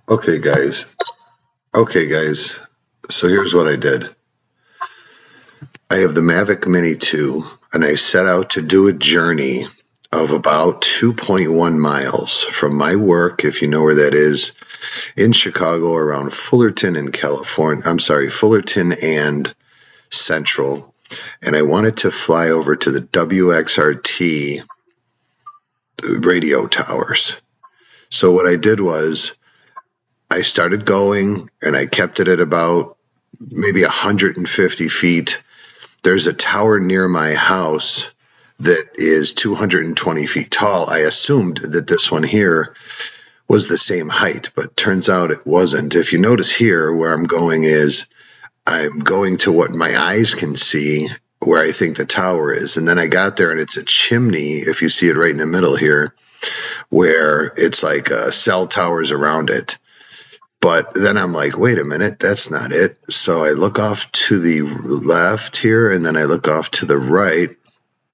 Okay, guys. Okay, guys. So here's what I did. I have the Mavic Mini 2, and I set out to do a journey of about 2.1 miles from my work, if you know where that is, in Chicago, around Fullerton in California. I'm sorry, Fullerton and Central. And I wanted to fly over to the WXRT radio towers. So what I did was I started going, and I kept it at about maybe 150 feet. There's a tower near my house that is 220 feet tall. I assumed that this one here was the same height, but turns out it wasn't. If you notice here, where I'm going is I'm going to what my eyes can see, where I think the tower is. And then I got there, and it's a chimney, if you see it right in the middle here, where it's like cell towers around it. But then I'm like, wait a minute, that's not it. So I look off to the left here, and then I look off to the right,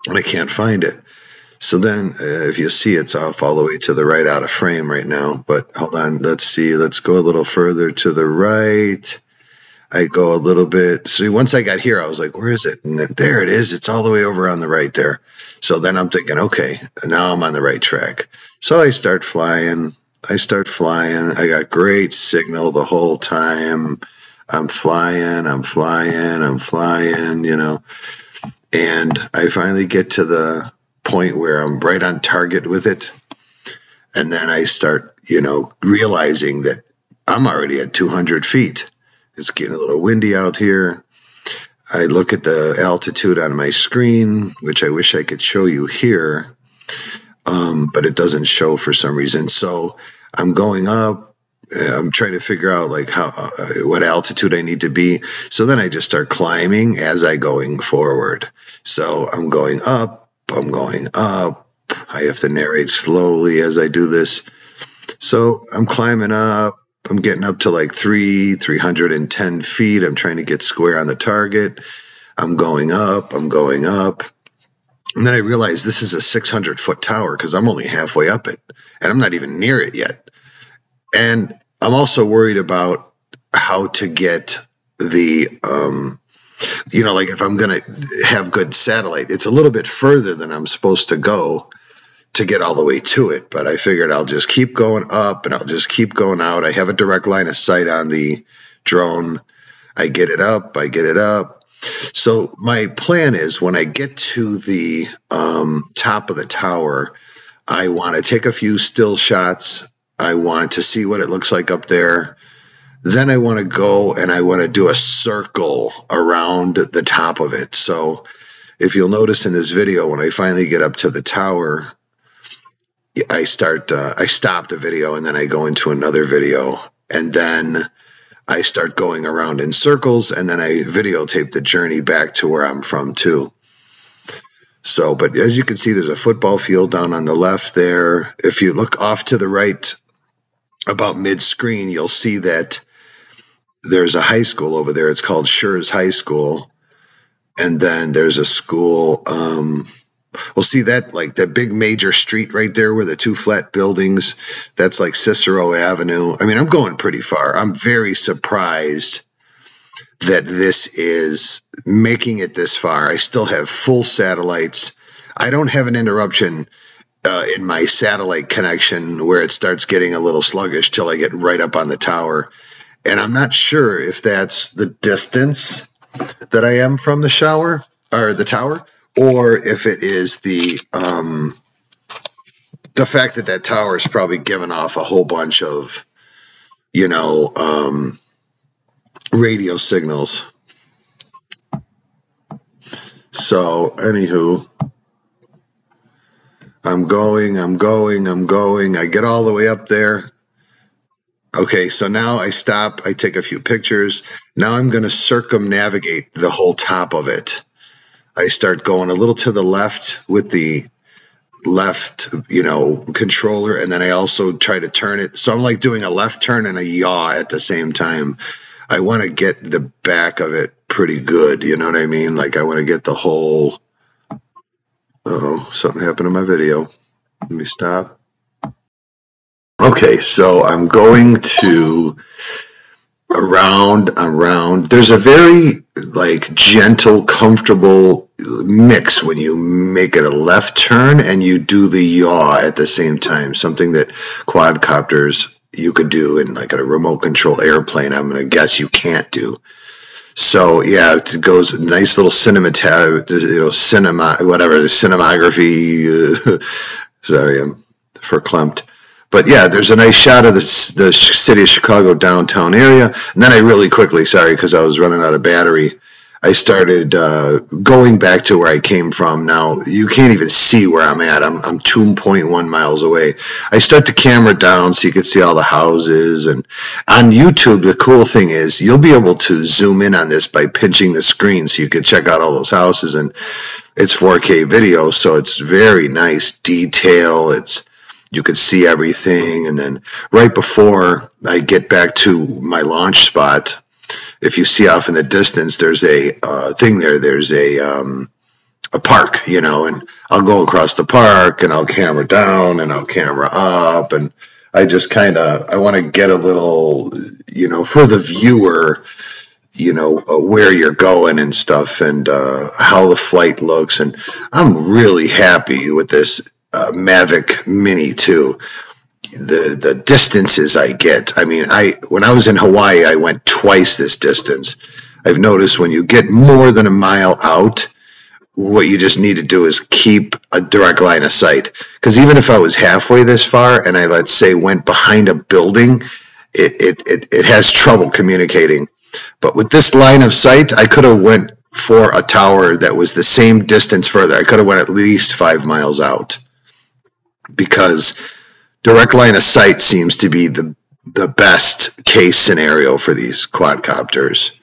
and I can't find it. So then, if you see, it's off all the way to the right, out of frame right now. But hold on, let's see. Let's go a little further to the right. I go a little bit. See, once I got here, I was like, where is it? And then, there it is. It's all the way over on the right there. So then I'm thinking, okay, now I'm on the right track. So I start flying. I got great signal the whole time. I'm flying, you know. And I finally get to the point where I'm right on target with it. And then I start, you know, realizing that I'm already at 200 feet. It's getting a little windy out here. I look at the altitude on my screen, which I wish I could show you here. But it doesn't show for some reason. So I'm going up. I'm trying to figure out like what altitude I need to be. So then I just start climbing as I going forward. So I'm going up. I have to narrate slowly as I do this. So I'm climbing up. I'm getting up to like 310 feet. I'm trying to get square on the target. I'm going up. And then I realized this is a 600-foot tower because I'm only halfway up it, and I'm not even near it yet. And I'm also worried about how to get the, you know, like if I'm going to have good satellite, it's a little bit further than I'm supposed to go to get all the way to it. But I figured I'll just keep going up, and I'll just keep going out. I have a direct line of sight on the drone. I get it up. So my plan is when I get to the top of the tower, I want to take a few still shots. I want to see what it looks like up there. Then I want to go and I want to do a circle around the top of it. So if you'll notice in this video, when I finally get up to the tower, I stop the video, and then I go into another video, and then I start going around in circles, and then I videotape the journey back to where I'm from too. So, but as you can see, there's a football field down on the left there. If you look off to the right about mid-screen, you'll see that there's a high school over there. It's called Schurz High School. And then there's a school, we'll see that, like that big major street right there where the two flat buildings, that's like Cicero Avenue. I mean, I'm going pretty far. I'm very surprised that this is making it this far. I still have full satellites. I don't have an interruption in my satellite connection where it starts getting a little sluggish till I get right up on the tower. And I'm not sure if that's the distance that I am from the shower or the tower, or if it is the fact that that tower is probably giving off a whole bunch of, you know, radio signals. So, anywho, I'm going. I get all the way up there. Okay, so now I stop. I take a few pictures. Now I'm going to circumnavigate the whole top of it. I start going a little to the left with the left, you know, controller, and then I also try to turn it. So I'm like doing a left turn and a yaw at the same time. I want to get the back of it pretty good, you know what I mean? Like I want to get the whole, oh, something happened to my video. Let me stop. Okay, so I'm going to around. There's a very like gentle, comfortable mix when you make it a left turn and you do the yaw at the same time, something that quadcopters you could do in like a remote control airplane. I'm going to guess you can't do. So yeah, it goes nice little cinema, whatever, cinematography. Sorry, I'm verklempt. But yeah, there's a nice shot of the city of Chicago downtown area. And then I really quickly, sorry, because I was running out of battery, I started going back to where I came from. Now, you can't even see where I'm at. I'm 2.1 miles away. I start the camera down so you can see all the houses. And on YouTube, the cool thing is you'll be able to zoom in on this by pinching the screen so you can check out all those houses. And it's 4K video, so it's very nice detail. You could see everything. And then right before I get back to my launch spot, if you see off in the distance, there's a thing there. There's a park, and I'll go across the park and I'll camera down and I'll camera up. And I just I want to get a little, for the viewer, where you're going and stuff and how the flight looks. And I'm really happy with this Mavic Mini 2. The distances I get. I mean, when I was in Hawaii, I went twice this distance. I've noticed when you get more than a mile out, what you just need to do is keep a direct line of sight. Because even if I was halfway this far and I, let's say, went behind a building, it has trouble communicating. But with this line of sight, I could have went for a tower that was the same distance further. I could have went at least 5 miles out, because direct line of sight seems to be the best case scenario for these quadcopters.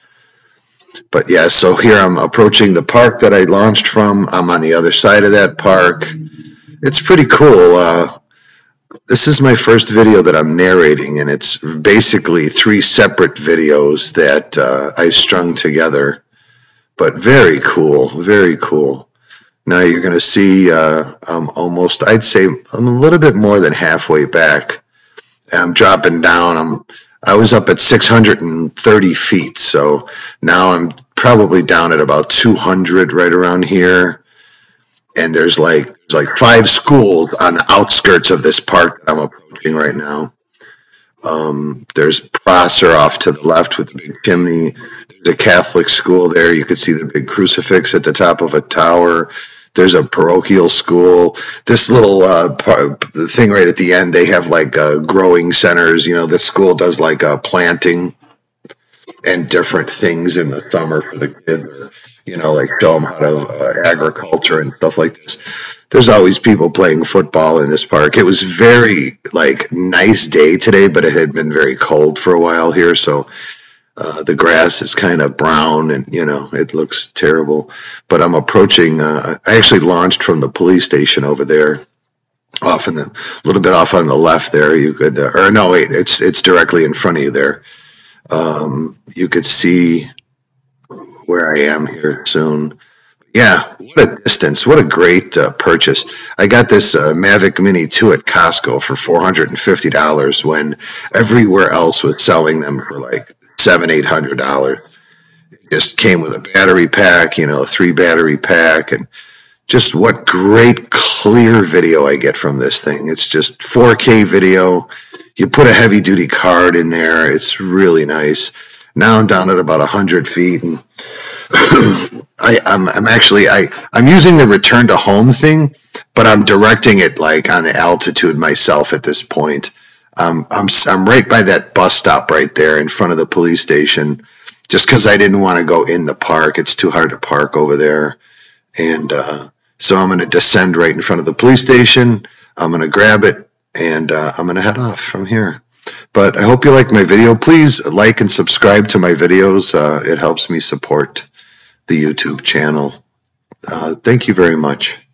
But yeah, so here I'm approaching the park that I launched from. I'm on the other side of that park. It's pretty cool. This is my first video that I'm narrating, and it's basically 3 separate videos that I strung together. But very cool, very cool. Now you're going to see I'd say I'm a little bit more than halfway back. I'm dropping down. I was up at 630 feet, so now I'm probably down at about 200, right around here. And there's like 5 schools on the outskirts of this park that I'm approaching right now. There's Prosser off to the left with the big chimney. There's a Catholic school there. You could see the big crucifix at the top of a tower. There's a parochial school. This little thing right at the end, they have like growing centers. This school does like planting and different things in the summer for the kids. Like show them how to agriculture and stuff like this. There's always people playing football in this park. It was very nice day today, but it had been very cold for a while here, so the grass is kind of brown and it looks terrible. But I'm approaching. I actually launched from the police station over there, a little bit off on the left there. You could, or no, wait, it's directly in front of you there. You could see where I am here soon. Yeah, what a distance. What a great purchase. I got this Mavic Mini 2 at Costco for $450 when everywhere else was selling them for like $700-800. It just came with a battery pack, a 3-battery pack, and just what great clear video I get from this thing. It's just 4K video. You put a heavy-duty card in there. It's really nice. Now I'm down at about 100 feet, and I'm using the return to home thing, but I'm directing it on the altitude myself at this point. I'm right by that bus stop right there in front of the police station, just because I didn't want to go in the park. It's too hard to park over there, and so I'm going to descend right in front of the police station. I'm going to grab it, and I'm going to head off from here. But I hope you like my video. Please like and subscribe to my videos. It helps me support the YouTube channel. Thank you very much.